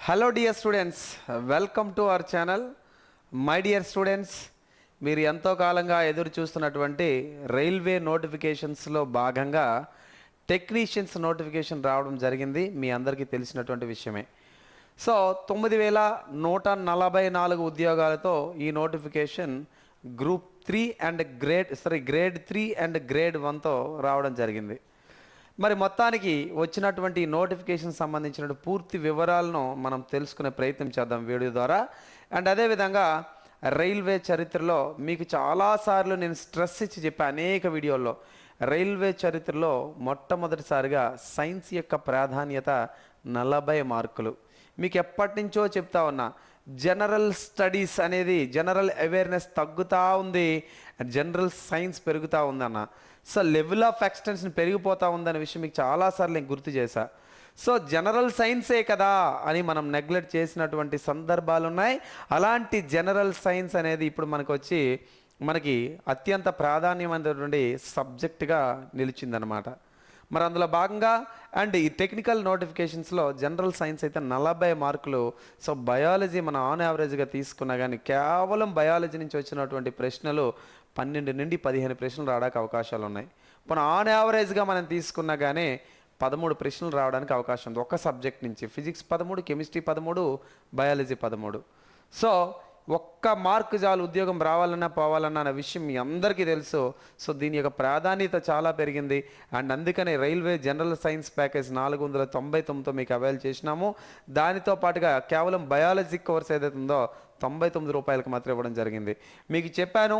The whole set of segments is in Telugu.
Hello dear students, welcome to our channel. My dear students, మీరు ఎంతో కాలంగా ఎదురు చూస్తున్నటువంటి రైల్వే నోటిఫికేషన్స్లో భాగంగా టెక్నీషియన్స్ నోటిఫికేషన్ రావడం జరిగింది. మీ అందరికీ తెలిసినటువంటి విషయమే. సో 9144 ఉద్యోగాలతో ఈ notification group 3 and grade 3 and grade 1తో రావడం జరిగింది. మరి మొత్తానికి వచ్చినటువంటి నోటిఫికేషన్ సంబంధించిన పూర్తి వివరాలను మనం తెలుసుకునే ప్రయత్నం చేద్దాం వీడియో ద్వారా. అండ్ అదేవిధంగా రైల్వే చరిత్రలో మీకు చాలాసార్లు నేను స్ట్రెస్ ఇచ్చి చెప్పే అనేక వీడియోల్లో రైల్వే చరిత్రలో మొట్టమొదటిసారిగా సైన్స్ యొక్క ప్రాధాన్యత 40 మార్కులు. మీకు ఎప్పటి నుంచో చెప్తా ఉన్నా, జనరల్ స్టడీస్ అనేది జనరల్ అవేర్నెస్ తగ్గుతూ ఉంది, జనరల్ సైన్స్ పెరుగుతూ ఉందన్న. సో లెవెల్ ఆఫ్ ఎక్స్టెన్షన్ పెరిగిపోతూ ఉందనే విషయం మీకు చాలాసార్లు నేను గుర్తు చేశా. సో జనరల్ సైన్సే కదా అని మనం నెగ్లెక్ట్ చేసినటువంటి సందర్భాలు ఉన్నాయి. అలాంటి జనరల్ సైన్స్ అనేది ఇప్పుడు మనకి అత్యంత ప్రాధాన్యమైనటువంటి సబ్జెక్టుగా నిలిచిందనమాట. మరి అందులో భాగంగా అండ్ ఈ టెక్నికల్ నోటిఫికేషన్స్లో జనరల్ సైన్స్ అయితే 40 మార్కులు. సో బయాలజీ మనం ఆన్ యావరేజ్గా తీసుకున్నా కానీ కేవలం బయాలజీ నుంచి వచ్చినటువంటి ప్రశ్నలు 12 నుండి 15 ప్రశ్నలు రావడానికి అవకాశాలు ఉన్నాయి. పోనీ ఆన్ యావరేజ్గా మనం తీసుకున్నా కానీ 13 ప్రశ్నలు రావడానికి అవకాశం ఉంది ఒక సబ్జెక్ట్ నుంచి. Physics 13, chemistry 13, biology 13. సో ఒక్క మార్కు చాలు ఉద్యోగం రావాలన్నా పోవాలన్నా అనే విషయం మీ అందరికీ తెలుసు. సో దీని యొక్క ప్రాధాన్యత చాలా పెరిగింది. అండ్ అందుకనే రైల్వే జనరల్ సైన్స్ ప్యాకేజ్ 499తో మీకు అవైల్ చేసినాము. దానితో పాటుగా కేవలం బయాలజీ కోర్స్ ఏదైతే ఉందో 99 రూపాయలకు మాత్రం ఇవ్వడం జరిగింది. మీకు చెప్పాను,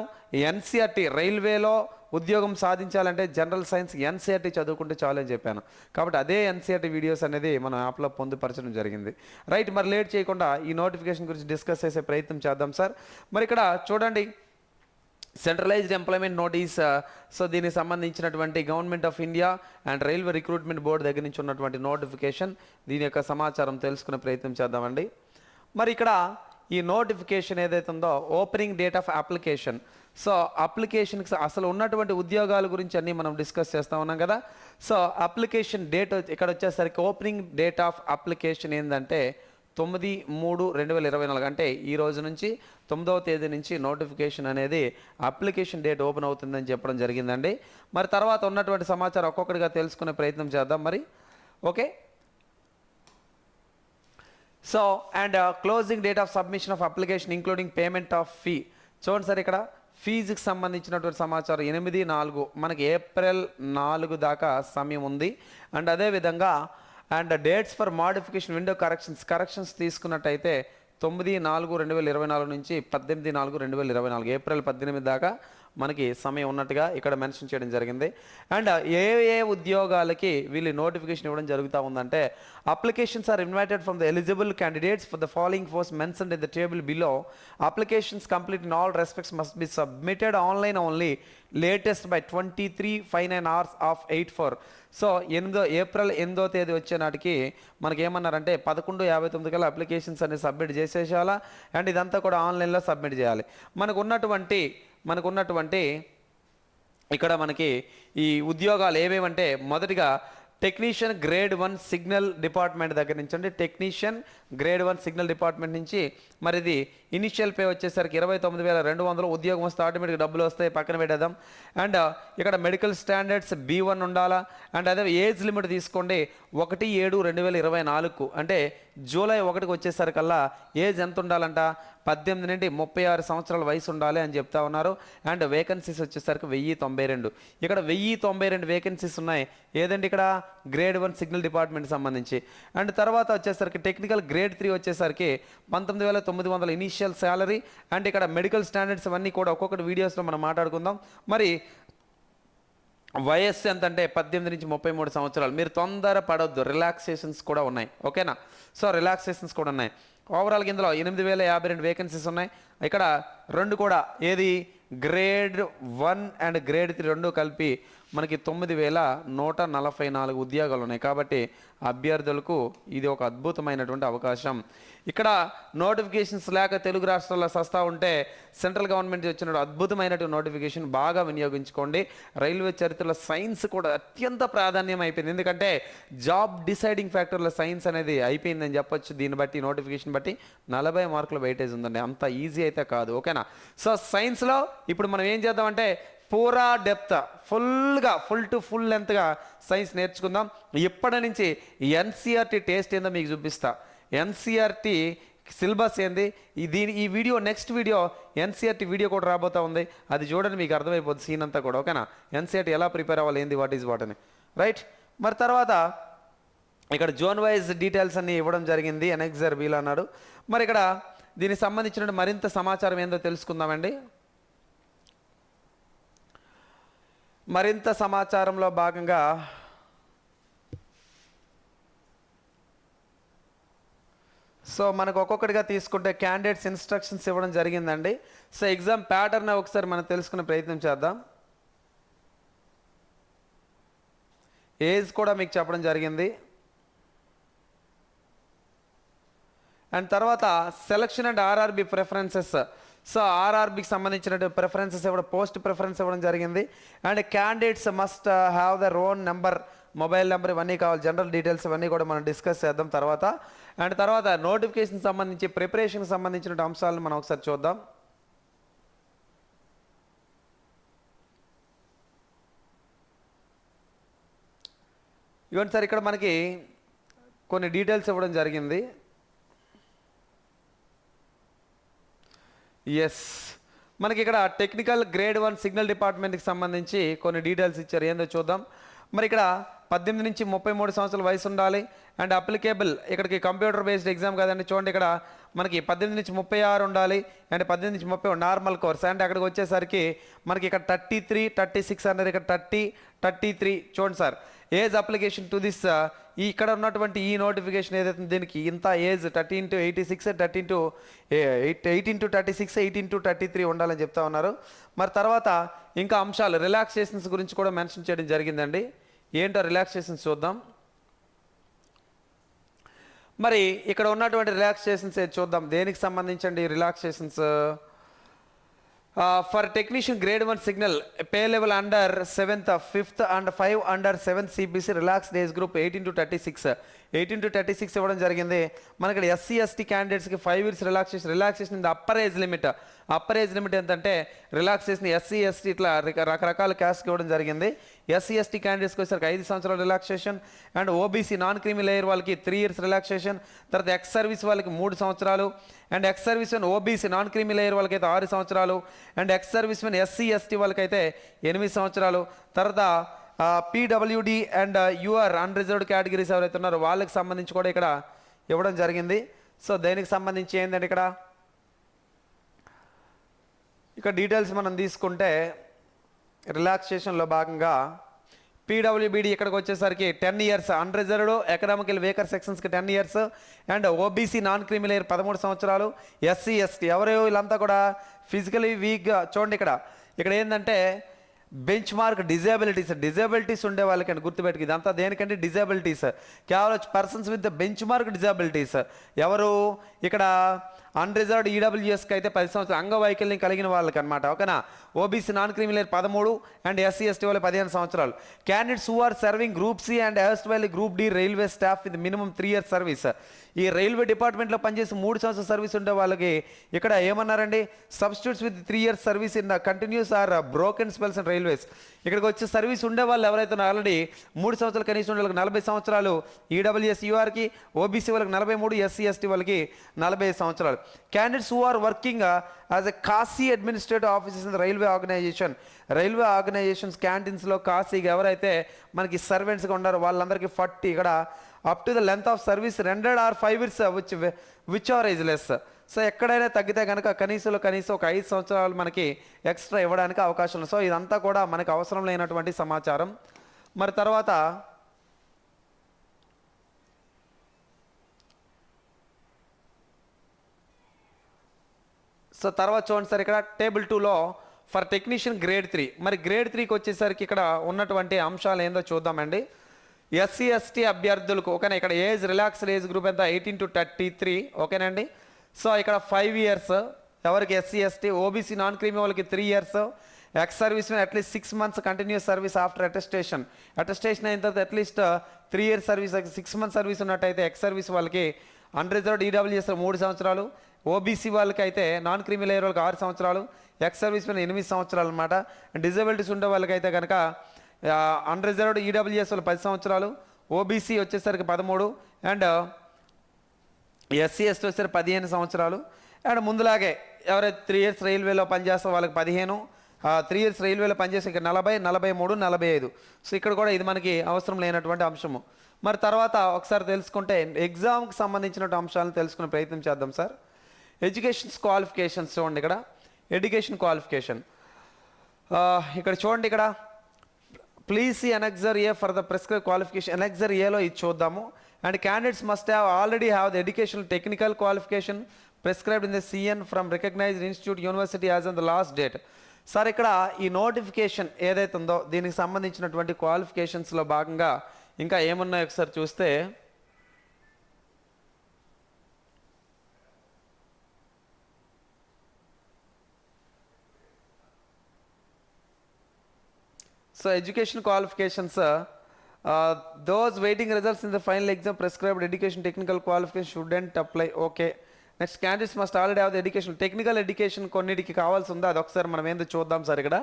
ఎన్సీఆర్టీ రైల్వేలో ఉద్యోగం సాధించాలంటే జనరల్ సైన్స్ ఎన్సీఆర్టీ చదువుకుంటే చాలు అని చెప్పాను. కాబట్టి అదే ఎన్సీఆర్టీ వీడియోస్ అనేది మనం యాప్లో పొందుపరచడం జరిగింది. రైట్, మరి లేట్ చేయకుండా ఈ నోటిఫికేషన్ గురించి డిస్కస్ చేసే ప్రయత్నం చేద్దాం సార్. మరి ఇక్కడ చూడండి, సెంట్రలైజ్డ్ ఎంప్లాయ్మెంట్ నోటీస్. సో దీనికి సంబంధించినటువంటి government of India and railway recruitment board దగ్గర నుంచి ఉన్నటువంటి నోటిఫికేషన్, దీని యొక్క సమాచారం తెలుసుకునే ప్రయత్నం చేద్దామండి. మరి ఇక్కడ ఈ నోటిఫికేషన్ ఏదైతే ఉందో opening date of application. So అప్లికేషన్కి అసలు ఉన్నటువంటి ఉద్యోగాల గురించి అన్నీ మనం డిస్కస్ చేస్తూ ఉన్నాం కదా. సో అప్లికేషన్ డేట్ ఇక్కడ వచ్చేసరికి ఓపెనింగ్ డేట్ ఆఫ్ అప్లికేషన్ ఏంటంటే 9/3/2024, అంటే ఈ రోజు నుంచి 9వ తేదీ నుంచి నోటిఫికేషన్ అనేది అప్లికేషన్ డేట్ ఓపెన్ అవుతుందని చెప్పడం జరిగిందండి. మరి తర్వాత ఉన్నటువంటి సమాచారం ఒక్కొక్కటిగా తెలుసుకునే ప్రయత్నం చేద్దాం మరి. Okay, so and closing date of submission of application including payment of fee. చూడండి సార్, ఇక్కడ ఫీజుకి సంబంధించినటువంటి సమాచారం 8/4 మనకి ఏప్రిల్ 4 దాకా సమయం ఉంది. అండ్ అదేవిధంగా and dates for modification window corrections తీసుకున్నట్టయితే 9/4/2024 నుంచి 18/4/2024 ఏప్రిల్ 18 దాకా మనకి సమయం ఉన్నట్టుగా ఇక్కడ మెన్షన్ చేయడం జరిగింది. అండ్ ఏ ఉద్యోగాలకి వీళ్ళు నోటిఫికేషన్ ఇవ్వడం జరుగుతూ ఉందంటే, applications are invited from the eligible candidates for the following post mentioned in the table below. Applications complete in all respects must be submitted online only, latest by 23:59 hours of 8/4. So April 8వ తేదీ వచ్చే నాటికి మనకి ఏమన్నారంటే 11:59 కల్లా అప్లికేషన్స్ అనేది సబ్మిట్ చేసేసేయాలా. అండ్ ఇదంతా కూడా ఆన్లైన్లో సబ్మిట్ చేయాలి. మనకున్నటువంటి ఇక్కడ మనకి ఈ ఉద్యోగాలు ఏవేమంటే, మొదటిగా టెక్నీషియన్ గ్రేడ్ 1 సిగ్నల్ డిపార్ట్మెంట్ దగ్గర నుంచి అండి. టెక్నీషియన్ గ్రేడ్ 1 సిగ్నల్ డిపార్ట్మెంట్ నుంచి మరి ఇది ఇనిషియల్ పే వచ్చేసరికి 29,200. ఉద్యోగం వస్తే ఆటోమేటిక్గా డబ్బులు వస్తాయి, పక్కన పెట్టేద్దాం. అండ్ ఇక్కడ మెడికల్ స్టాండర్డ్స్ B1 ఉండాలా. అండ్ అదే ఏజ్ లిమిట్ తీసుకోండి 1/7/2024, అంటే జూలై 1కి వచ్చేసరికల్లా ఏజ్ ఎంత ఉండాలంట, 18 నుండి 36 సంవత్సరాల వయసు ఉండాలి అని చెప్తా ఉన్నారు. అండ్ వేకెన్సీస్ వచ్చేసరికి 1092. ఇక్కడ 1092 వేకెన్సీస్ ఉన్నాయి. ఏదండి ఇక్కడ గ్రేడ్ 1 సిగ్నల్ డిపార్ట్మెంట్ సంబంధించి. అండ్ తర్వాత వచ్చేసరికి టెక్నికల్ గ్రేడ్ 3 వచ్చేసరికి 19,900 ఇనీషియల్ శాలరీ. అండ్ ఇక్కడ మెడికల్ స్టాండర్డ్స్ అవన్నీ కూడా ఒక్కొక్కటి వీడియోస్లో మనం మాట్లాడుకుందాం. మరి వయస్సు ఎంత అంటే 18 నుంచి 33 సంవత్సరాలు. మీరు తొందర పడవద్దు, రిలాక్సేషన్స్ కూడా ఉన్నాయి, ఓకేనా. సో రిలాక్సేషన్స్ కూడా ఉన్నాయి. ఓవరాల్గా ఇందులో 8,052 వేకెన్సీస్ ఉన్నాయి. ఇక్కడ రెండు కూడా ఏది గ్రేడ్ 1 అండ్ గ్రేడ్ 3 రెండు కలిపి మనకి 9,144 ఉద్యోగాలు ఉన్నాయి. కాబట్టి అభ్యర్థులకు ఇది ఒక అద్భుతమైనటువంటి అవకాశం. ఇక్కడ నోటిఫికేషన్స్ లేక తెలుగు రాష్ట్రాల్లో సస్తా ఉంటే సెంట్రల్ గవర్నమెంట్ వచ్చిన అద్భుతమైనటువంటి నోటిఫికేషన్ బాగా వినియోగించుకోండి. రైల్వే చరిత్రలో సైన్స్ కూడా అత్యంత ప్రాధాన్యం అయిపోయింది. ఎందుకంటే జాబ్ డిసైడింగ్ ఫ్యాక్టర్లో సైన్స్ అనేది అయిపోయిందని చెప్పొచ్చు. దీన్ని బట్టి నోటిఫికేషన్ బట్టి 40 మార్కుల వెయిటేజ్ ఉందండి. అంత ఈజీ అయితే కాదు. ఓకేనా? సో సైన్స్లో ఇప్పుడు మనం ఏం చేద్దామంటే పూరా డెప్త్ ఫుల్ టు ఫుల్ లెంత్గా సైన్స్ నేర్చుకుందాం. ఇప్పటి నుంచి ఎన్సీఆర్టీ టేస్ట్ ఏందో మీకు చూపిస్తా. ఎన్సీఆర్టీ సిలబస్ ఏంది, ఈ video next video NCERT video కూడా రాబోతా ఉంది. అది చూడండి, మీకు అర్థమైపోతుంది సీన్ అంతా కూడా. ఓకేనా? ఎన్సీఆర్టీ ఎలా ప్రిపేర్ అవ్వాలి, ఏంది, వాట్ ఈజ్ వాట్ అని. రైట్. మరి తర్వాత ఇక్కడ జోన్ వైజ్ డీటెయిల్స్ అన్ని ఇవ్వడం జరిగింది. ఎన్ఎక్జర్ వీల్ అన్నాడు. మరి ఇక్కడ దీనికి సంబంధించిన మరింత సమాచారం ఏందో తెలుసుకుందామండి. మరింత సమాచారంలో భాగంగా సో మనకు ఒక్కొక్కటిగా తీసుకుంటే క్యాండిడేట్స్ ఇన్స్ట్రక్షన్స్ ఇవ్వడం జరిగిందండి. సో ఎగ్జామ్ ప్యాటర్న్ ఒకసారి మనం తెలుసుకునే ప్రయత్నం చేద్దాం. ఏజ్ కూడా మీకు చెప్పడం జరిగింది. అండ్ తర్వాత selection and RRB preferences. So ఆర్ఆర్బికి సంబంధించిన ప్రిఫరెన్సెస్ ఇవ్వడం, పోస్ట్ ప్రిఫరెన్స్ ఇవ్వడం జరిగింది. And candidates must have their own number, mobile number, ఇవన్నీ కావాలి. జనరల్ డీటెయిల్స్ ఇవన్నీ కూడా మనం డిస్కస్ చేద్దాం తర్వాత. అండ్ తర్వాత నోటిఫికేషన్ సంబంధించి ప్రిపరేషన్ సంబంధించిన అంశాలను మనం ఒకసారి చూద్దాం. ఇవ్వండి సార్, ఇక్కడ మనకి కొన్ని డీటెయిల్స్ ఇవ్వడం జరిగింది. ఎస్, మనకి ఇక్కడ టెక్నికల్ గ్రేడ్ 1 సిగ్నల్ డిపార్ట్మెంట్కి సంబంధించి కొన్ని డీటెయిల్స్ ఇచ్చారు. ఏందో చూద్దాం. మరి ఇక్కడ 18 నుంచి 33 సంవత్సరాల వయసు ఉండాలి. అండ్ అప్లికేబుల్ ఇక్కడికి కంప్యూటర్ బేస్డ్ ఎగ్జామ్ కదండి. చూడండి, ఇక్కడ మనకి 18 నుంచి 36 ఉండాలి. అండ్ 18 నుంచి 30 నార్మల్ కోర్స్. అండ్ అక్కడికి వచ్చేసరికి మనకి ఇక్కడ 33, 36 అన్నారు. ఇక్కడ 30, 33. చూడండి sir, age application to this ఇక్కడ ఉన్నటువంటి ఈ నోటిఫికేషన్ ఏదైతే దీనికి ఇంత ఏజ్ 13 to 86, 18 to 36, 18 to 33 ఉండాలని చెప్తా ఉన్నారు. మరి తర్వాత ఇంకా అంశాలు రిలాక్సేషన్స్ గురించి కూడా మెన్షన్ చేయడం జరిగిందండి. ఏంటో రిలాక్సేషన్స్ చూద్దాం. మరి ఇక్కడ ఉన్నటువంటి రిలాక్సేషన్స్ చూద్దాం. దేనికి సంబంధించండి relaxations? For technician grade 1 signal pay level under 7th, 5th and 5 under 7th CBC relaxed age group 18 to 36 ఇవ్వడం జరిగింది. మనకి ఇక్కడ ఎస్సీ ఎస్టీ క్యాండిడేట్స్కి 5 years relaxation in the upper age limit ఎంతంటే రిలాక్సేషన్ ఎస్సీ ఎస్టీ ఇట్లా రకరకాల క్యాస్ట్కి ఇవ్వడం జరిగింది. ఎస్సీ ఎస్టీ క్యాండిడేట్స్కి వచ్చేసరికి 5 సంవత్సరాల relaxation. And OBC non creamy layer వాళ్ళకి 3 years రిలాక్సేషన్. తర్వాత ఎక్స్ సర్వీస్ వాళ్ళకి 3 సంవత్సరాలు. And ex service men OBC non creamy layer వాళ్ళకి అయితే 6 సంవత్సరాలు. And ex service men SC ST వాళ్ళకైతే 8 సంవత్సరాలు. తర్వాత PWD and UR unreserved categories ఎవరైతే ఉన్నారో వాళ్ళకి సంబంధించి కూడా ఇక్కడ ఇవ్వడం జరిగింది. సో దేనికి సంబంధించి ఏంటంటే ఇక్కడ డీటెయిల్స్ మనం తీసుకుంటే రిలాక్సేషన్లో భాగంగా పీడబ్ల్యూబీడీ ఇక్కడికి వచ్చేసరికి 10 years, అన్రిజర్వ్డ్ ఎకనామికల్ వేకర్ సెక్షన్స్కి 10 years. And OBC non creamy layer 13 సంవత్సరాలు. ఎస్సీ ఎస్టీ ఎవరో వీళ్ళంతా కూడా ఫిజికలీ వీక్గా. చూడండి, ఇక్కడ ఏంటంటే బెంచ్ మార్క్ డిజేబిలిటీస్ ఉండే వాళ్ళకండి. గుర్తుపెట్టుకు, ఇదంతా దేనికంటే డిజేబిలిటీస్, కేవలం persons with bench mark disabilities. ఎవరు ఇక్కడ అన్రిజర్వ్డ్ ఈడబ్ల్యూఎస్కి అయితే 10 సంవత్సరాలు అంగవైకల్యం కలిగిన వాళ్ళకి అనమాట. ఓకేనా? OBC non creamy layer 13 and SC ST వాళ్ళు 15 సంవత్సరాలు. Candidates who are serving group C and erstwhile group D railway staff with minimum 3 years service. ఈ రైల్వే డిపార్ట్మెంట్లో పనిచేసి 3 సంవత్సరాల సర్వీస్ ఉండే వాళ్ళకి ఇక్కడ ఏమన్నారండి? Substitutes with 3 years service in the continuous or broken spells and railways. ఇక్కడికి వచ్చే సర్వీస్ ఉండే వాళ్ళు ఎవరైతే ఆల్రెడీ 3 సంవత్సరాలు కనీసం ఉండే వాళ్ళకి 40 సంవత్సరాలు. ఈడబ్ల్యూఎస్ యూఆర్కి, ఓబీసీ వాళ్ళకి 43, ఎస్సీ ఎస్టీ వాళ్ళకి 45 సంవత్సరాలు. Candidates who are working as a quasi administrative officers in railway organisations క్యాంటీన్స్లో కాశీగా ఎవరైతే మనకి సర్వెంట్స్గా ఉన్నారో వాళ్ళందరికీ 40. ఇక్కడ up to the length of service rendered or 5 years which are ageless. So ఎక్కడైనా తగ్గితే కనుక కనీసం ఒక 5 సంవత్సరాలు మనకి ఎక్స్ట్రా ఇవ్వడానికి అవకాశం ఉంది. సో ఇదంతా కూడా మనకు అవసరం లేనటువంటి సమాచారం. మరి తర్వాత చూడండి సార్, ఇక్కడ టేబుల్ 2లో ఫర్ టెక్నీషియన్ గ్రేడ్ 3. మరి గ్రేడ్ 3కి వచ్చేసరికి ఇక్కడ ఉన్నటువంటి అంశాలు ఏందో చూద్దామండి. ఎస్సీ ఎస్టీ అభ్యర్థులకు ఓకేనా, ఇక్కడ ఏజ్ రిలాక్స్డ్ ఏజ్ గ్రూప్ ఎంత 18 to 33 ఓకేనండి. సో ఇక్కడ 5 years ఎవరికి SC ST, OBC non creamy వాళ్ళకి 3 years, ex service at least 6 months continuous service after attestation అయిన తర్వాత at least 3 years service, 6 months service ఉన్నట్టయితే ఎక్స్ సర్వీస్ వాళ్ళకి అన్రిజర్వ్డ్ ఈడబ్ల్యూఎస్ 3 సంవత్సరాలు, ఓబీసీ వాళ్ళకి అయితే నాన్ క్రీమీ లేయర్ వాళ్ళకి 6 సంవత్సరాలు, ఎక్స్ సర్వీస్ మీద 8 సంవత్సరాలు అనమాట. డిజబిలిటీస్ ఉండే వాళ్ళకైతే కనుక అన్రిజర్వ్డ్ ఈడబ్ల్యూఎస్ వాళ్ళు 10 సంవత్సరాలు, ఓబీసీ వచ్చేసరికి 13 అండ్ ఎస్సీ ఎస్టీ వచ్చేసరికి 15 సంవత్సరాలు. అండ్ ముందులాగే ఎవరైతే 3 years రైల్వేలో పనిచేస్తారో వాళ్ళకి 15, 3 years రైల్వేలో పనిచేస్తే ఇక్కడ 40, 43, 45. సో ఇక్కడ కూడా ఇది మనకి అవసరం లేనటువంటి అంశము. మరి తర్వాత ఒకసారి తెలుసుకుంటే ఎగ్జామ్కి సంబంధించిన అంశాలను తెలుసుకునే ప్రయత్నం చేద్దాం సార్. ఎడ్యుకేషన్ క్వాలిఫికేషన్స్ చూడండి, ఇక్కడ ఎడ్యుకేషన్ క్వాలిఫికేషన్ ఇక్కడ చూడండి, ఇక్కడ please see annexure A for the prescribe qualification. Annexure ఏలో ఇది చూద్దాము. And candidates must have already have the education technical qualification prescribed in the CEN from recognized institute university as on the last date. Sir ఇక్కడ ఈ నోటిఫికేషన్ ఏదైతే ఉందో దీనికి సంబంధించినటువంటి క్వాలిఫికేషన్స్లో భాగంగా ఇంకా ఏమున్నాయో ఒకసారి చూస్తే, so education qualifications those waiting results in the final exam prescribed education technical qualification shouldn't apply. Okay, next candidates must already have the education technical education కొన్నిటికి కావాల్సి ఉందా, అది ఒకసారి మనం ఏందో చూద్దాం సార్. ఇక్కడ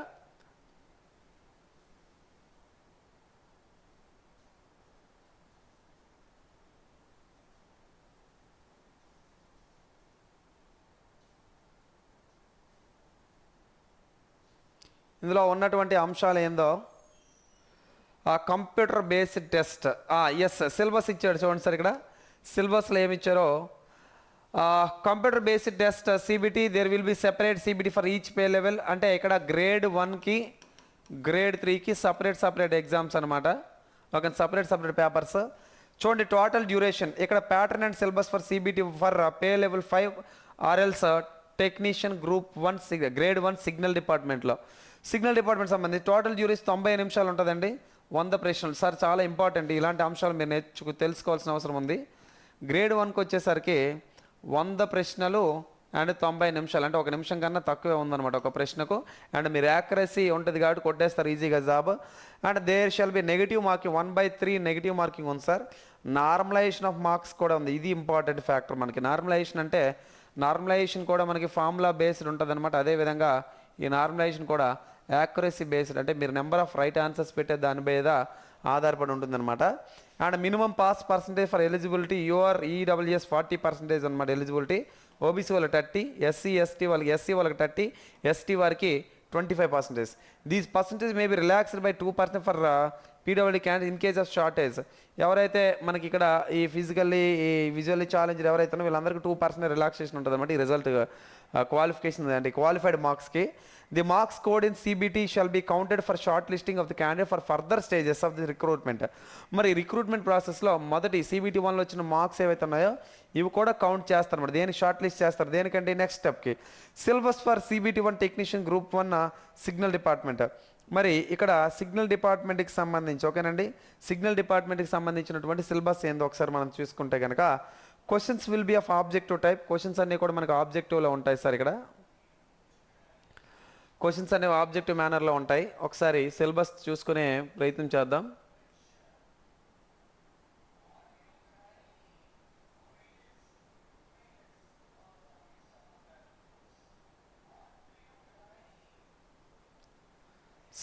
ఇందులో ఉన్నటువంటి అంశాలు ఏందో, computer based test, yes syllabus ఇచ్చాడు చూడండి సార్. ఇక్కడ సిలబస్లో ఏమి ఇచ్చారో, computer based test CBT, there will be separate CBT for each pay level. అంటే ఇక్కడ గ్రేడ్ 1కి గ్రేడ్ 3కి సపరేట్ ఎగ్జామ్స్ అనమాట. ఒక సపరేట్ పేపర్స్. చూడండి టోటల్ డ్యూరేషన్, ఇక్కడ pattern and syllabus for CBT for pay level 5 ఆర్ఎల్స్ టెక్నీషియన్ గ్రూప్ 1 గ్రేడ్ 1 సిగ్నల్ డిపార్ట్మెంట్లో. సిగ్నల్ డిపార్ట్మెంట్ సంబంధించి టోటల్ డ్యూరేషన్ 90 నిమిషాలు ఉంటుందండి. 100 ప్రశ్నలు. సార్ చాలా ఇంపార్టెంట్, ఇలాంటి అంశాలు మీరు తెలుసుకోవాల్సిన అవసరం ఉంది. గ్రేడ్ 1కి వచ్చేసరికి 100 ప్రశ్నలు అండ్ 90 నిమిషాలు, అంటే 1 నిమిషం కన్నా తక్కువే ఉందన్నమాట ఒక ప్రశ్నకు. అండ్ మీరు యాక్యురసీ ఉంటుంది కాబట్టి కొట్టేస్తారు ఈజీగా job. And there shall be negative marking 1/3 negative marking ఉంది సార్. నార్మలైజేషన్ ఆఫ్ మార్క్స్ కూడా ఉంది, ఇది ఇంపార్టెంట్ ఫ్యాక్టర్ మనకి. నార్మలైజేషన్ అంటే నార్మలైజేషన్ కూడా మనకి ఫార్ములా బేస్డ్ ఉంటుంది అనమాట. అదేవిధంగా ఈ నార్మలైజేషన్ కూడా యాక్యురసీ బేస్డ్, అంటే మీరు నెంబర్ ఆఫ్ రైట్ ఆన్సర్స్ పెట్టే దాని మీద ఆధారపడి ఉంటుందన్నమాట. And minimum pass percentage for eligibility you're EWS 40% అనమాట ఎలిజిబిలిటీ. ఓబీసీ వాళ్ళకి 30, ఎస్సీ వాళ్ళకి 30, ఎస్టీ వారికి 25%. These percentage may be relaxed by 2% for PWD candidate in case of shortage. ఎవరైతే మనకి ఇక్కడ ఈ ఫిజికల్లీ ఈ విజువల్లీ ఛాలెంజ్ ఎవరైతే వీళ్ళందరికీ 2% రిలాక్సేషన్ ఉంటుంది అనమాట ఈ రిజల్ట్ క్వాలిఫికేషన్ అంటే క్వాలిఫైడ్ మార్క్స్కి. The marks code in CBT shall be counted for short listing of the candidate for further stages of the recruitment. మరి రిక్రూట్మెంట్ ప్రాసెస్లో మొదటి సిబిటి 1లో వచ్చిన మార్క్స్ ఏవైతే ఉన్నాయో ఇవి కూడా కౌంట్ చేస్తారు అన్నమాట. దేనికి షార్ట్ లిస్ట్ చేస్తారు, దేనికంటే నెక్స్ట్ స్టెప్కి. Syllabus for CBT 1 technician group 1 signal department. మరి ఇక్కడ సిగ్నల్ డిపార్ట్మెంట్కి సంబంధించి ఓకేనండి, సిగ్నల్ డిపార్ట్మెంట్కి సంబంధించినటువంటి సిలబస్ ఏందో ఒకసారి మనం చూసుకుంటే కనుక questions will be of objective type. Questions అన్నీ కూడా మనకు ఆబ్జెక్టివ్లో ఉంటాయి సార్. ఇక్కడ క్వశ్చన్స్ అనేవి ఆబ్జెక్టివ్ మేనర్లో ఉంటాయి. ఒకసారి సిలబస్ చూసుకునే ప్రయత్నం చేద్దాం.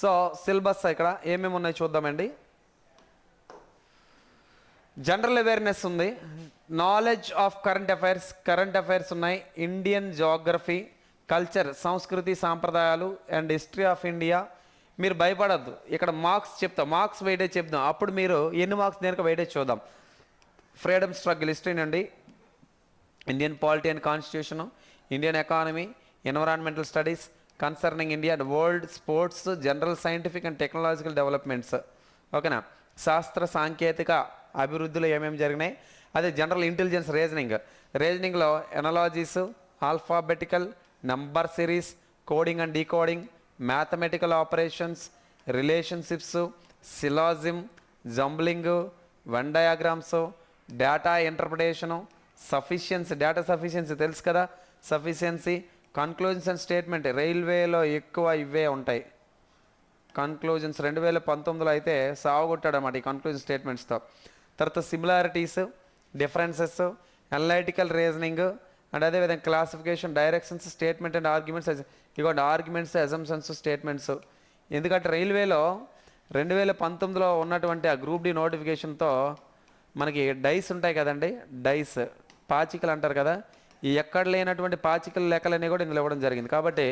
సో సిలబస్ ఇక్కడ ఏమేమి ఉన్నాయి చూద్దామండి. జనరల్ అవేర్నెస్ ఉంది, నాలెడ్జ్ ఆఫ్ కరెంట్ అఫైర్స్ ఉన్నాయి, ఇండియన్ జోగ్రఫీ, కల్చర్ సంస్కృతి సాంప్రదాయాలు అండ్ హిస్టరీ ఆఫ్ ఇండియా. మీరు భయపడద్దు, ఇక్కడ మార్క్స్ చెప్తాం, మార్క్స్ వెయిటేజ్ చెప్దాం, అప్పుడు మీరు ఎన్ని మార్క్స్ దేనికి వెయిటేజ్ చూద్దాం. ఫ్రీడమ్ స్ట్రగుల్ హిస్టరీ నుండి, Indian polity and constitution, Indian economy, environmental studies concerning India and world, sports, general scientific and technological developments. ఓకేనా, శాస్త్ర సాంకేతిక అభివృద్ధిలో ఏమేమి జరిగినాయి. అదే జనరల్ ఇంటెలిజెన్స్ రీజనింగ్లో analogies, alphabetical, number series, coding and decoding, mathematical operations, relationships, syllogism, jumbling, Venn diagrams, data interpretation, sufficiency, data sufficiency తెలుసు కదా, సఫిషియన్సీ, కన్క్లూజన్స్ అండ్ స్టేట్మెంట్. రైల్వేలో ఎక్కువ ఇవే ఉంటాయి కన్క్లూజన్స్. 2019లో అయితే సాగుకొట్టాడు అన్నమాట ఈ కన్క్లూజన్ స్టేట్మెంట్స్తో. తర్వాత similarities, differences, analytical reasoning, and అదేవిధంగా classification, directions, statement and arguments. ఇదిగోండి ఆర్గ్యుమెంట్స్, అజంప్షన్స్, స్టేట్మెంట్స్. ఎందుకంటే రైల్వేలో 2019లో ఉన్నటువంటి ఆ గ్రూప్ డి నోటిఫికేషన్తో మనకి డైస్ ఉంటాయి కదండి, డైస్ పాచికలు అంటారు కదా, ఈ ఎక్కడ లేనటువంటి పాచికల లెక్కలన్నీ కూడా ఇందులో ఇవ్వడం జరిగింది. కాబట్టి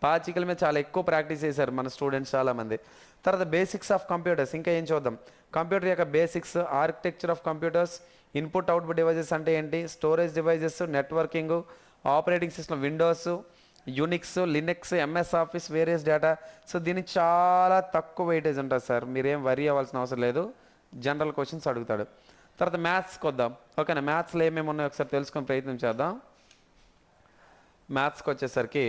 పాచికల మీద చాలా ఎక్కువ ప్రాక్టీస్ చేశారు మన స్టూడెంట్స్ చాలామంది. తర్వాత బేసిక్స్ ఆఫ్ కంప్యూటర్స్, ఇంకా ఏం చూద్దాం. కంప్యూటర్ యొక్క basics, architecture of computers, input output devices అంటే ఏంటి, storage devices, networking, operating system, Windows, Unix, Linux, MS office, various data. So దీనికి చాలా తక్కువ వెయిటేజ్ ఉంటుంది సార్, మీరేం వరీ అవ్వాల్సిన అవసరం లేదు, జనరల్ క్వశ్చన్స్ అడుగుతాడు. తర్వాత మ్యాథ్స్కి వద్దాం. ఓకేనా, మ్యాథ్స్లో ఏమేమి ఉన్నాయో ఒకసారి తెలుసుకొని ప్రయత్నం చేద్దాం. మ్యాథ్స్కి వచ్చేసరికి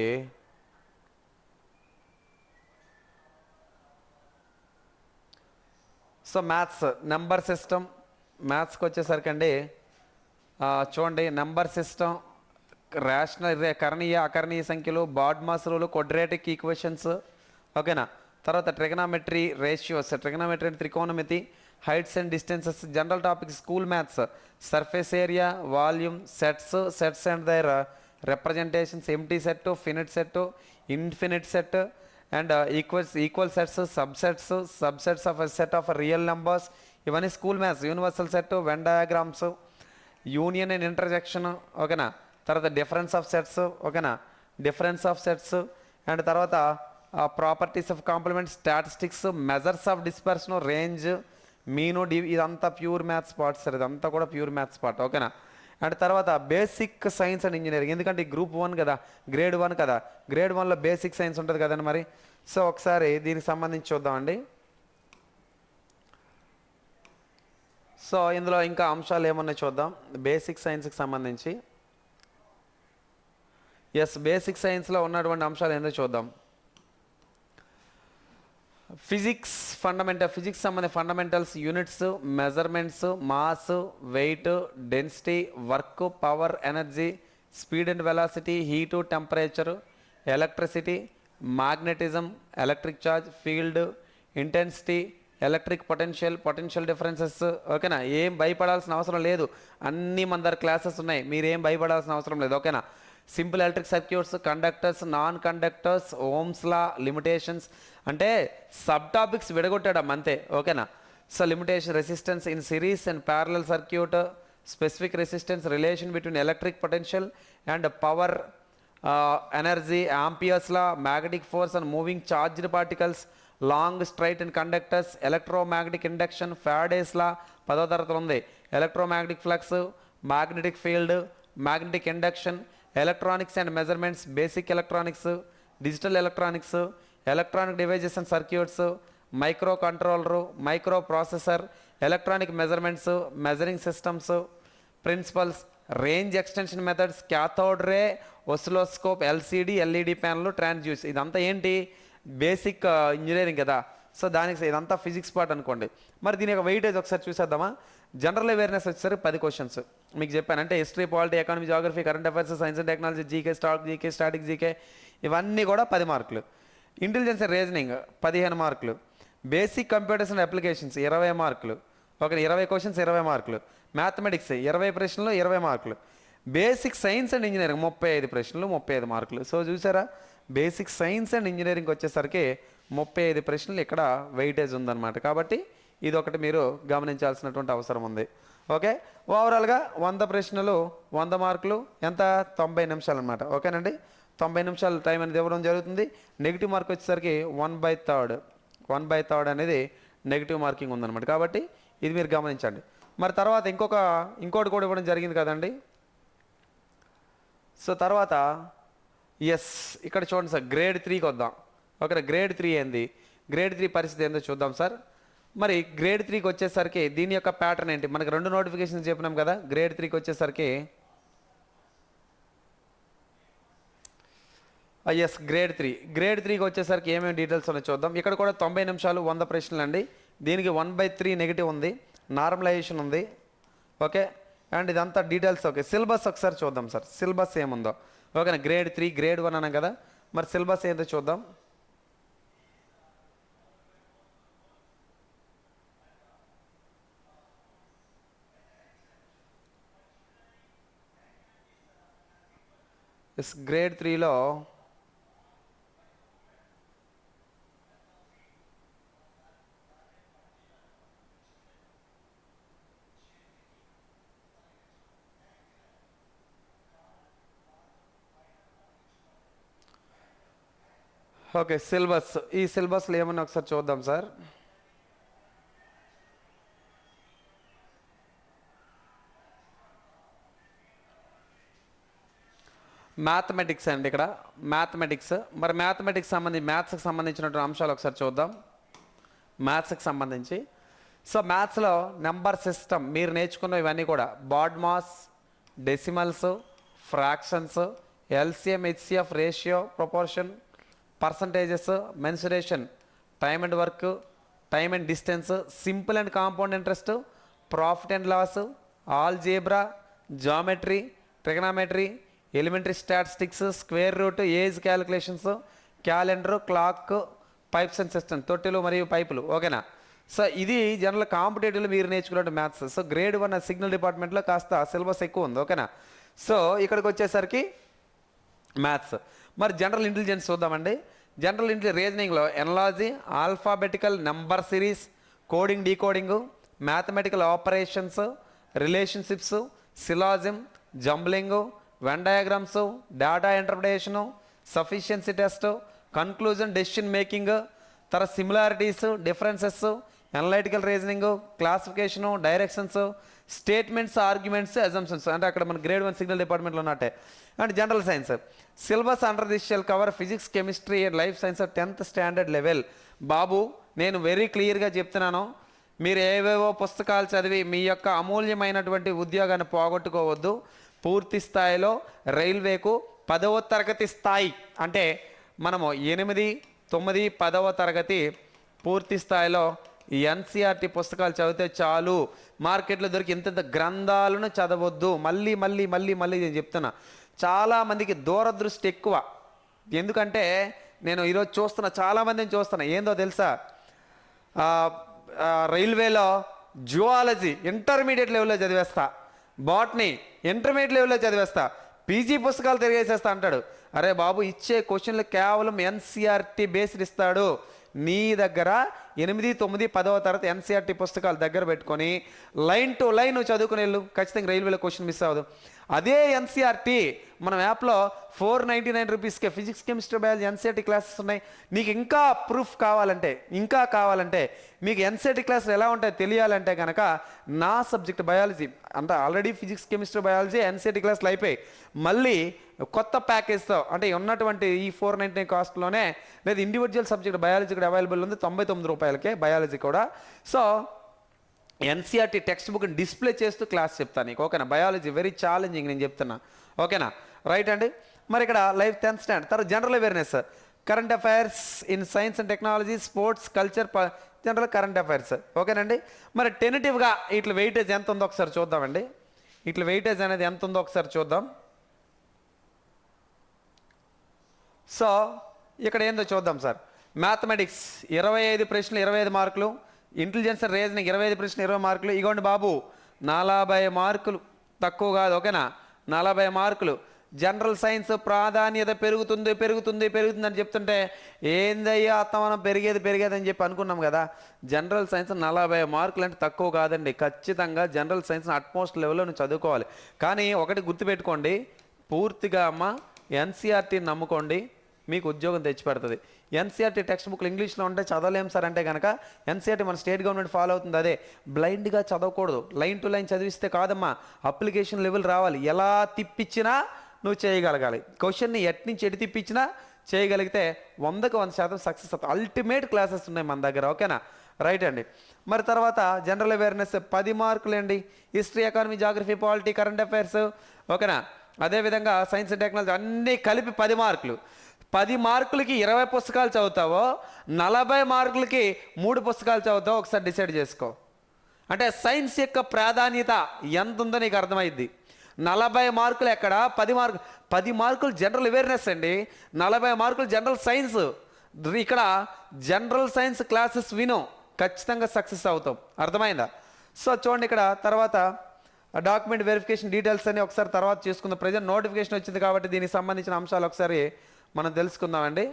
సో మ్యాథ్స్ నెంబర్ సిస్టమ్, మ్యాథ్స్కి వచ్చేసరికి అండి చూడండి, నెంబర్ సిస్టమ్, రేషనల్ కరణీయ అకరణీయ సంఖ్యలు, బాడ్మాస్ రూల్, క్వాడ్రాటిక్ ఈక్వేషన్స్. ఓకేనా, తర్వాత ట్రిగనామెట్రీ, రేషియోస్, ట్రిగనామెట్రీ అండ్ త్రికోణమితి, heights and distances, general topics, school maths, surface area, volume, sets and their representations, empty set, finite set, infinite set, and equal sets, subsets of set of real numbers. ఇవన్నీ school maths. Universal set, Venn diagrams, union and intersection. ఓకేనా, తర్వాత డిఫరెన్స్ ఆఫ్ సెట్స్. ఓకేనా, డిఫరెన్స్ ఆఫ్ సెట్స్, అండ్ తర్వాత properties of complement, statistics, measures of dispersion, range, mean, ఇదంతా ప్యూర్ మ్యాథ్స్ పార్ట్ సార్, ఇదంతా కూడా ప్యూర్ మ్యాథ్స్ పార్ట్. ఓకేనా, అండ్ తర్వాత బేసిక్ సైన్స్ అండ్ ఇంజనీరింగ్, ఎందుకంటే గ్రూప్ 1 కదా, గ్రేడ్ 1 కదా, గ్రేడ్ 1లో బేసిక్ సైన్స్ ఉంటుంది కదండి మరి. సో ఒకసారి దీనికి సంబంధించి చూద్దామండి. సో ఇందులో ఇంకా అంశాలు ఏమన్నా చూద్దాం బేసిక్ సైన్స్కి సంబంధించి. ఎస్, బేసిక్ సైన్స్లో ఉన్నటువంటి అంశాలు ఏందో చూద్దాం. ఫిజిక్స్ ఫిజిక్స్ సంబంధించిన fundamentals, units, measurements, mass, weight, density, work, power, energy, speed and velocity, heat, temperature, electricity, magnetism, electric charge, field, intensity, electric potential differences. ఓకేనా, ఏం భయపడాల్సిన అవసరం లేదు, అన్నీ మన దగ్గర క్లాసెస్ ఉన్నాయి, మీరేం భయపడాల్సిన అవసరం లేదు. ఓకేనా, simple electric circuits, conductors, non conductors, Ohm's law, limitations, అంటే సబ్ టాపిక్స్ విడగొట్టాడు అంతే. ఓకేనా, so limitation, resistance in series and parallel circuit, specific resistance, relation between electric potential and power, energy, Ampere's law, magnetic force and moving charged particles, long straight and conductors, electromagnetic induction, Faraday's law 10వ తరగతిలో ఉంది, electromagnetic flux, magnetic field, magnetic induction, electronics and measurements, basic electronics, digital electronics, electronic devices and circuits, microcontroller, microprocessor, electronic measurements, measuring systems, principles, range extension methods, cathode ray, oscilloscope, LCD, LED panel, transducers. ఇదంతా ఏంటి, బేసిక్ ఇంజనీరింగ్ కదా. సో దానికి ఇదంతా ఫిజిక్స్ పార్ట్ అనుకోండి. మరి దీని యొక్క వెయిటేజ్ ఒకసారి చూసేద్దామా. జనరల్ అవేర్నెస్ వచ్చేసరికి 10 క్వశ్చన్స్ మీకు చెప్పాను, అంటే history, polity, economy, geography, current affairs, science and technology, GK, static GK, ఇవన్నీ కూడా 10 మార్కులు. ఇంటెలిజెన్స్ అండ్ రీజనింగ్ 15 మార్కులు. బేసిక్ కంప్యూటర్స్ అండ్ అప్లికేషన్స్ 20 మార్కులు. ఓకే, 20 క్వశ్చన్స్ 20 మార్కులు. మ్యాథమెటిక్స్ 20 ప్రశ్నలు 20 మార్కులు. బేసిక్ సైన్స్ అండ్ ఇంజనీరింగ్ 35 ప్రశ్నలు 35 మార్కులు. సో చూసారా, బేసిక్ సైన్స్ అండ్ ఇంజనీరింగ్ వచ్చేసరికి 35 ప్రశ్నలు ఇక్కడ వెయిటేజ్ ఉందన్నమాట. కాబట్టి ఇది ఒకటి మీరు గమనించాల్సినటువంటి అవసరం ఉంది. ఓకే, ఓవరాల్గా 100 ప్రశ్నలు 100 మార్కులు, ఎంత 90 నిమిషాలు అనమాట. ఓకేనండి, 90 నిమిషాలు టైం అనేది ఇవ్వడం జరుగుతుంది. నెగిటివ్ మార్క్ వచ్చేసరికి 1/3 అనేది నెగిటివ్ మార్కింగ్ ఉందన్నమాట. కాబట్టి ఇది మీరు గమనించండి. మరి తర్వాత ఇంకోటి కూడా ఇవ్వడం జరిగింది కదండి. సో తర్వాత ఇక్కడ చూడండి సార్, గ్రేడ్ 3కి వద్దాం. ఓకే, గ్రేడ్ 3 ఏంది, గ్రేడ్ 3 పరిస్థితి ఏందో చూద్దాం సార్. మరి గ్రేడ్ 3కి వచ్చేసరికి దీని యొక్క ప్యాటర్న్ ఏంటి, మనకి 2 నోటిఫికేషన్స్ చెప్పినాం కదా. గ్రేడ్ 3కి వచ్చేసరికి ఎస్, గ్రేడ్ త్రీకి వచ్చేసరికి ఏమేమి డీటెయిల్స్ ఉన్నాయో చూద్దాం. ఇక్కడ కూడా 90 నిమిషాలు 100 ప్రశ్నలు అండి. దీనికి 1/3 నెగిటివ్ ఉంది, నార్మలైజేషన్ ఉంది. ఓకే, అండ్ ఇదంతా డీటెయిల్స్. ఓకే, సిలబస్ ఒకసారి చూద్దాం సార్, సిలబస్ ఏముందో. ఓకేనా, గ్రేడ్ 3 గ్రేడ్ 1 అన్నాం కదా, మరి సిలబస్ ఏంటో చూద్దాం. ఎస్, గ్రేడ్ 3లో ఓకే సిలబస్, ఈ సిలబస్లో ఏమన్నా ఒకసారి చూద్దాం సార్. మ్యాథమెటిక్స్ అండి, ఇక్కడ మ్యాథమెటిక్స్. మరి మ్యాథ్స్కి సంబంధించినటువంటి అంశాలు ఒకసారి చూద్దాం. మ్యాథ్స్కి సంబంధించి సో మ్యాథ్స్లో నెంబర్ సిస్టమ్ మీరు నేర్చుకున్న ఇవన్నీ కూడా BODMAS, decimals, fractions, LCM, HCF, ratio, proportion, percentages, mensuration, time and work, time and distance, simple and compound interest, profit and loss, algebra, geometry, trigonometry, elementary statistics, square root, age calculations, calendar, clock, pipes and system, తొట్టెలు మరియు పైపులు. ఓకేనా, సో ఇది జనరల్ కాంపిటేటివ్లో మీరు నేర్చుకున్నట్టు మ్యాథ్స్. సో గ్రేడ్ 1 సిగ్నల్ డిపార్ట్మెంట్లో కాస్త సిలబస్ ఎక్కువ ఉంది. ఓకేనా, సో ఇక్కడికి వచ్చేసరికి మ్యాథ్స్. మరి జనరల్ ఇంటెలిజెన్స్ చూద్దామండి. జనరల్ రీజనింగ్లో analogy, alphabetical number series, coding decoding, mathematical operations, relationships, syllogism, jumbling, Venn diagrams, data interpretation, sufficiency test, conclusion, decision making, తర్వాత similarities, differences, analytical reasoning, classification, directions, statements, arguments, assumptions. అంటే అక్కడ మన గ్రేడ్ 1 సిగ్నల్ డిపార్ట్మెంట్లో ఉన్నట్టే. And general science syllabus under this shall cover physics, chemistry and life science 10th standard level. బాబు నేను వెరీ క్లియర్గా చెప్తున్నాను, మీరు ఏవేవో పుస్తకాలు చదివి మీ యొక్క అమూల్యమైనటువంటి ఉద్యోగాన్ని పోగొట్టుకోవద్దు. పూర్తి స్థాయిలో రైల్వేకు 10వ తరగతి స్థాయి, అంటే మనము 8, 9, 10వ తరగతి పూర్తి స్థాయిలో ఈ ఎన్సీఆర్టీ పుస్తకాలు చదివితే చాలు. మార్కెట్లో దొరికి ఇంత గ్రంథాలను చదవద్దు. మళ్ళీ నేను చెప్తున్నా, చాలామందికి దూరదృష్టి ఎక్కువ. ఎందుకంటే నేను ఈరోజు చూస్తున్నా, చాలామందిని చూస్తున్నా, ఏందో తెలుసా, రైల్వేలో జువాలజీ ఇంటర్మీడియట్ లెవెల్లో చదివేస్తా, బాటనీ ఇంటర్మీడియట్ లెవెల్లో చదివేస్తా, పీజీ పుస్తకాలు తిరిగేసేస్తా అంటాడు. అరే బాబు, ఇచ్చే క్వశ్చన్లు కేవలం ఎన్సీఆర్టీ బేస్డ్ ఇస్తాడు. నీ దగ్గర 8, 9, 10వ తరగతి ఎన్సీఆర్టీ పుస్తకాలు దగ్గర పెట్టుకొని లైన్ టు లైన్ నువ్వు చదువుకుని వెళ్ళు, ఖచ్చితంగా రైల్వేలో క్వశ్చన్ మిస్ అవ్వదు. అదే ఎన్సీఆర్టీ మనం యాప్లో 499 రూపీస్కే physics, chemistry, biology NCERT classes ఉన్నాయి. నీకు ఇంకా ప్రూఫ్ కావాలంటే మీకు ఎన్సీఆర్టీ క్లాసులు ఎలా ఉంటాయో తెలియాలంటే కనుక నా సబ్జెక్ట్ బయాలజీ, అంటే already physics, chemistry, biology NCERT క్లాసులు అయిపోయి మళ్ళీ కొత్త ప్యాకేజ్తో, అంటే ఉన్నటువంటి ఈ 499 కాస్ట్లోనే లేదా ఇండివిజువల్ సబ్జెక్ట్ బయాలజీ కూడా అవైలబుల్ ఉంది 99 రూపాయలకే బయాలజీ కూడా. So NCERT text book display చేస్తూ క్లాస్ చెప్తాను నీకు. ఓకేనా, బయాలజీ వెరీ ఛాలెంజింగ్ నేను చెప్తున్నా. ఓకేనా, రైట్ అండి. మరి ఇక్కడ లైఫ్ 10th స్టాండర్డ్, తర్వాత general awareness, current affairs in science and technology, sports, culture, general current affairs. ఓకేనండి. మరి టెనిటివ్గా ఇట్లా వెయిటేజ్ ఎంత ఉందో ఒకసారి చూద్దామండి. ఇట్లా వెయిటేజ్ అనేది ఎంత ఉందో ఒకసారి చూద్దాం. సో ఇక్కడ ఏందో చూద్దాం సార్. మ్యాథమెటిక్స్ 25 ప్రశ్నలు 25 మార్కులు, ఇంటెలిజెన్స్ రీజనింగ్ 25 ప్రశ్నలు 20 మార్కులు. ఇగోండి బాబు, 40 మార్కులు తక్కువ కాదు. ఓకేనా, 40 మార్కులు. జనరల్ సైన్స్ ప్రాధాన్యత పెరుగుతుంది అని చెప్తుంటే ఏందయ్యా అత్తమానం పెరిగేది అని చెప్పి అనుకున్నాం కదా. జనరల్ సైన్స్ 40 మార్కులు అంటే తక్కువ కాదండి. ఖచ్చితంగా జనరల్ సైన్స్ అట్మోస్ట్ లెవెల్లో నువ్వు చదువుకోవాలి. కానీ ఒకటి గుర్తుపెట్టుకోండి, పూర్తిగా అమ్మ ఎన్సీఆర్టీని నమ్ముకోండి, మీకు ఉద్యోగం తెచ్చిపెడుతుంది. ఎన్సీఆర్టీ టెక్స్ట్ బుక్లు ఇంగ్లీష్లో ఉంటే చదవలేం సార్ అంటే కనుక ఎన్సీఆర్టీ మన స్టేట్ గవర్నమెంట్ ఫాలో అవుతుంది. అదే బ్లైండ్గా చదవకూడదు, లైన్ టు లైన్ చదివిస్తే కాదమ్మా, అప్లికేషన్ లెవెల్ రావాలి. ఎలా తిప్పించినా నువ్వు చేయగలగాలి. క్వశ్చన్ని ఎట్నుంచి ఎటు తిప్పించినా చేయగలిగితే 100కి 100% సక్సెస్ అవుతుంది. అల్టిమేట్ క్లాసెస్ ఉన్నాయి మన దగ్గర. ఓకేనా, రైట్ అండి. మరి తర్వాత జనరల్ అవేర్నెస్ 10 మార్కులు అండి. History, economy, geography, polity, current affairs. ఓకేనా, అదేవిధంగా సైన్స్ అండ్ టెక్నాలజీ అన్నీ కలిపి 10 మార్కులు. 10 మార్కులకి 20 పుస్తకాలు చదువుతావో 40 మార్కులకి 3 పుస్తకాలు చదువుతావో ఒకసారి డిసైడ్ చేసుకో. అంటే సైన్స్ యొక్క ప్రాధాన్యత ఎంత ఉందో నీకు అర్థమైద్ది. 40 మార్కులు ఎక్కడ, 10 మార్కులు జనరల్ అవేర్నెస్ అండి, 40 మార్కులు జనరల్ సైన్స్. ఇక్కడ జనరల్ సైన్స్ క్లాసెస్ విను, ఖచ్చితంగా సక్సెస్ అవుతాం. అర్థమైందా? సో చూడండి, ఇక్కడ తర్వాత డాక్యుమెంట్ వెరిఫికేషన్ డీటెయిల్స్ అని ఒకసారి తర్వాత చేసుకుందాం. ప్రజెంట్ నోటిఫికేషన్ వచ్చింది కాబట్టి దీనికి సంబంధించిన అంశాలు ఒకసారి మనం తెలుసుకుందామండి.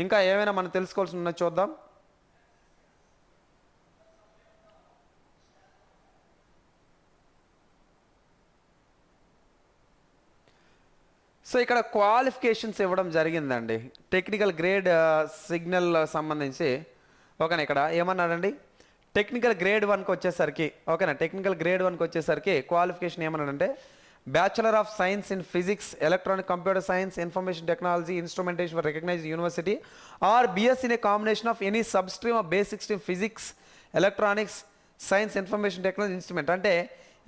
ఇంకా ఏమైనా మనం తెలుసుకోవాల్సి ఉన్నది చూద్దాం. సో ఇక్కడ క్వాలిఫికేషన్స్ ఇవ్వడం జరిగిందండి. టెక్నికల్ గ్రేడ్ సిగ్నల్ సంబంధించి ఓకేనా, ఇక్కడ ఏమన్నాడండి, టెక్నికల్ గ్రేడ్ 1కి వచ్చేసరికి ఓకేనా, టెక్నికల్ గ్రేడ్ 1కి వచ్చేసరికి క్వాలిఫికేషన్ ఏమన్నాడంటే bachelor of science in physics, electronic computer science, information technology, instrumentation for recognized university or BS in a combination of any sub stream of basic stream physics, electronics, science, information technology, instrument. అంటే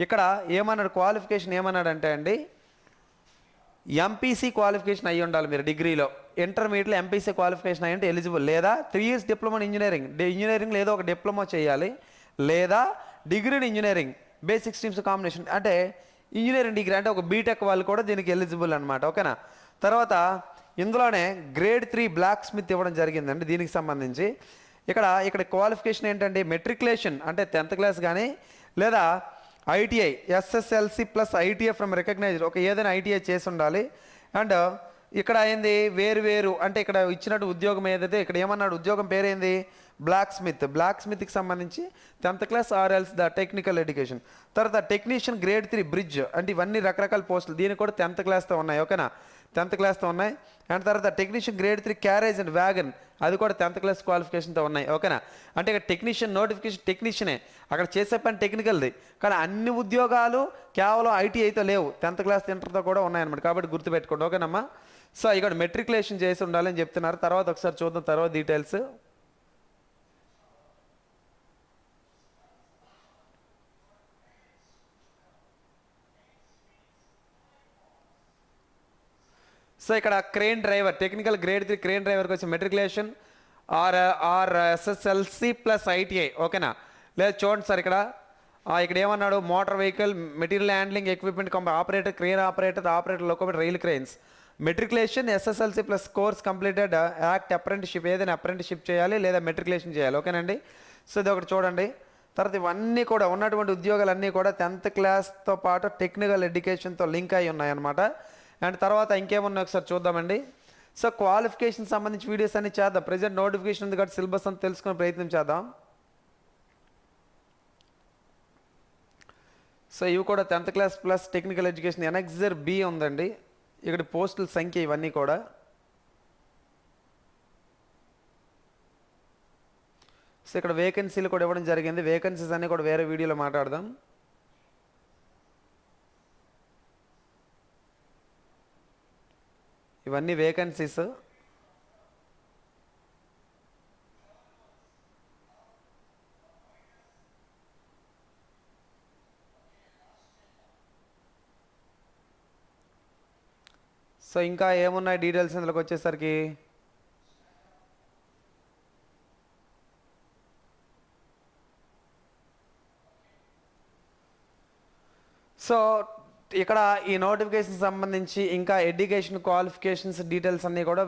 ఇక్కడ ఏమన్నాడు, క్వాలిఫికేషన్ ఏమన్నాడంటే అండి, ఎంపీసీ క్వాలిఫికేషన్ అయ్యి ఉండాలి మీరు డిగ్రీలో. ఇంటర్మీడియట్లో ఎంపీసీ క్వాలిఫికేషన్ అయ్యి ఉంటే ఎలిజిబుల్, లేదా 3 years డిప్లొమా ఇన్ ఇంజనీరింగ్ లేదా ఒక డిప్లొమా చేయాలి, లేదా degree in engineering basic streams combination, అంటే ఇంజనీరింగ్ డిగ్రీ అంటే ఒక బీటెక్ వాళ్ళు కూడా దీనికి ఎలిజిబుల్ అనమాట. ఓకేనా. తర్వాత ఇందులోనే గ్రేడ్ 3 బ్లాక్ స్మిత్ ఇవ్వడం జరిగిందండి. దీనికి సంబంధించి ఇక్కడ క్వాలిఫికేషన్ ఏంటంటే మెట్రికులేషన్ అంటే 10th క్లాస్ కానీ, లేదా ITI SSLC plus ITI from recognized, ఒక ఏదైనా ఐటీఐ చేసి ఉండాలి. అండ్ ఇక్కడ ఏంది వేరు అంటే ఇక్కడ ఇచ్చినట్టు ఉద్యోగం ఏదైతే ఇక్కడ ఏమన్నాడు, ఉద్యోగం పేరేంది, బ్లాక్ స్మిత్కి సంబంధించి 10th class or else the technical education. తర్వాత టెక్నీషియన్ గ్రేడ్ 3 బ్రిడ్జ్, అంటే ఇవన్నీ రకరకాల పోస్టులు, దీనికి కూడా 10th క్లాస్తో ఉన్నాయి. ఓకేనా, 10th క్లాస్తో ఉన్నాయి. అండ్ తర్వాత technician grade 3 carriage and wagon, అది కూడా 10th క్లాస్ క్వాలిఫికేషన్తో ఉన్నాయి. ఓకేనా. అంటే ఇక్కడ టెక్నీషియన్ నోటిఫికేషన్ టెక్నీషియనే, అక్కడ చేసే పని టెక్నికల్ది, కానీ అన్ని ఉద్యోగాలు కేవలం ఐటీఐతో లేవు, 10th క్లాస్ ఇంటర్తో కూడా ఉన్నాయన్నమాట. కాబట్టి గుర్తుపెట్టుకోండి. ఓకేనమ్మా. సో ఇక్కడ మెట్రికులేషన్ చేసి ఉండాలని చెప్తున్నారు. తర్వాత ఒకసారి చూద్దాం తర్వాత డీటెయిల్స్. సో ఇక్కడ crane driver, technical grade 3 crane డ్రైవర్కి వచ్చి matriculation or SSLC plus ITI. ఓకేనా. లేదా చూడండి సార్, ఇక్కడ ఏమన్నాడు, motor vehicle material handling equipment operator, crane operator locomotive rail cranes, matriculation SSLC plus course completed act apprenticeship, ఏదైనా అప్రెంటిషిప్ చేయాలి లేదా మెట్రికులేషన్ చేయాలి. ఓకేనండి. సో ఇది ఒకటి చూడండి. తర్వాత ఇవన్నీ కూడా ఉన్నటువంటి ఉద్యోగాలన్నీ కూడా 10th క్లాస్తో పాటు టెక్నికల్ ఎడ్యుకేషన్తో లింక్ అయి ఉన్నాయన్నమాట. అండ్ తర్వాత ఇంకేమున్నాయి ఒకసారి చూద్దామండి. సో క్వాలిఫికేషన్ సంబంధించి వీడియోస్ అన్ని చేద్దాం. ప్రజెంట్ నోటిఫికేషన్ ఉంది కాబట్టి సిలబస్ అంతా తెలుసుకునే ప్రయత్నం చేద్దాం. సో ఇవి కూడా 10th class plus technical education annexure B ఉందండి. ఇక్కడ పోస్టుల సంఖ్య ఇవన్నీ కూడా. సో ఇక్కడ వేకెన్సీలు కూడా ఇవ్వడం జరిగింది. వేకెన్సీస్ అన్నీ కూడా వేరే వీడియోలో మాట్లాడదాం. ఇవన్నీ వేకెన్సీస్. సో ఇంకా ఏమున్నాయి డీటెయిల్స్ ఇందులోకి వచ్చేసరికి, సో ఇక్కడ ఈ నోటిఫికేషన్ సంబంధించి ఇంకా ఎడ్యుకేషన్ క్వాలిఫికేషన్స్ డీటెయిల్స్ అన్నీ కూడా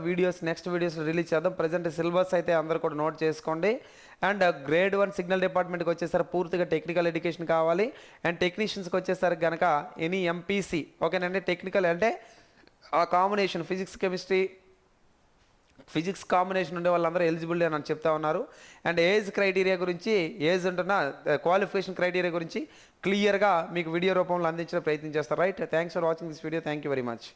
నెక్స్ట్ వీడియోస్లో రిలీజ్ చేద్దాం. ప్రజెంట్ సిలబస్ అయితే అందరూ కూడా నోట్ చేసుకోండి. అండ్ గ్రేడ్ 1 సిగ్నల్ డిపార్ట్మెంట్కి వచ్చేసరికి పూర్తిగా టెక్నికల్ ఎడ్యుకేషన్ కావాలి. అండ్ టెక్నీషియన్స్కి వచ్చేసరికి కనుక ఎనీ ఎంపీసీ ఓకేనండి. టెక్నికల్ అంటే ఆ కాంబినేషన్ ఫిజిక్స్ కాంబినేషన్ ఉండే వాళ్ళందరూ ఎలిజిబిలిటీ అని చెప్తా ఉన్నారు. అండ్ ఏజ్ క్రైటీరియా గురించి, క్వాలిఫికేషన్ క్రైటీరియా గురించి క్లియర్గా మీకు వీడియో రూపంలో అందించడం ప్రయత్నం చేస్తారు. Right. Thanks for watching this video. Thank you very much.